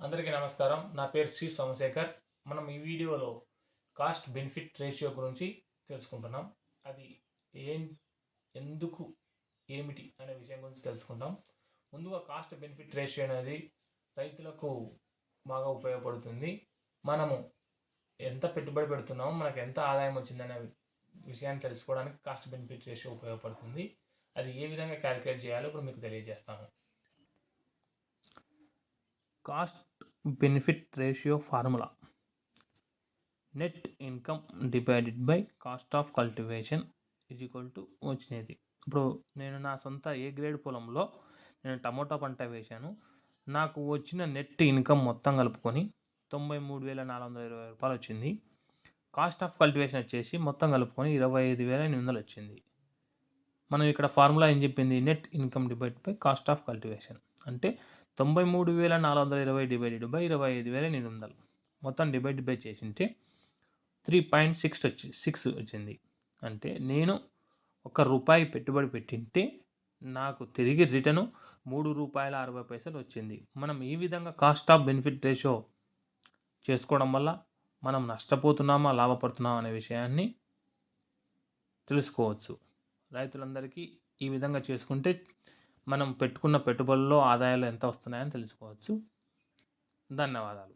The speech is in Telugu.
అందరికీ నమస్కారం. నా పేరు శ్రీ సోమశేఖర్. మనం ఈ వీడియోలో కాస్ట్ బెనిఫిట్ రేషియో గురించి తెలుసుకుంటున్నాం. అది ఏం ఎందుకు ఏమిటి అనే విషయం గురించి తెలుసుకుంటాం. ముందుగా కాస్ట్ బెనిఫిట్ రేషియో అనేది రైతులకు బాగా ఉపయోగపడుతుంది. మనము ఎంత పెట్టుబడి పెడుతున్నామో మనకు ఎంత ఆదాయం వచ్చిందనే విషయాన్ని తెలుసుకోవడానికి కాస్ట్ బెనిఫిట్ రేషియో ఉపయోగపడుతుంది. అది ఏ విధంగా క్యాలిక్యులేట్ చేయాలో ఇప్పుడు మీకు తెలియజేస్తాను. Cost benefit ratio formula net income divided by cost of cultivation is equal to వచ్చినది. ఇప్పుడు నేను నా సొంత ఏ గ్రేడ్ పొలంలో నేను టమోటా పంట వేశాను. నాకు వచ్చిన నెట్ ఇన్కమ్ మొత్తం కలుపుకొని 93,420 రూపాయలు వచ్చింది. కాస్ట్ ఆఫ్ కల్టివేషన్ వచ్చేసి మొత్తం కలుపుకొని 25,800 వచ్చింది. మనం ఇక్కడ ఫార్ములా ఏం చెప్పింది? Net income divide by cost of cultivation అంటే 93,420 డివైడెడ్ బై 25,800 మొత్తం డివైడ్ బై చేసింటే 3.6 వచ్చింది. అంటే నేను ₹1 పెట్టుబడి పెట్టింటే నాకు తిరిగి రిటర్ను ₹3.60 వచ్చింది. మనం ఈ విధంగా కాస్ట్ ఆఫ్ బెనిఫిట్ రేషియో చేసుకోవడం వల్ల మనం నష్టపోతున్నామా లాభపడుతున్నామా అనే విషయాన్ని తెలుసుకోవచ్చు. రైతులందరికీ ఈ విధంగా చేసుకుంటే మనం పెట్టుకున్న పెట్టుబడుల్లో ఆదాయాలు ఎంత వస్తున్నాయని తెలుసుకోవచ్చు. ధన్యవాదాలు.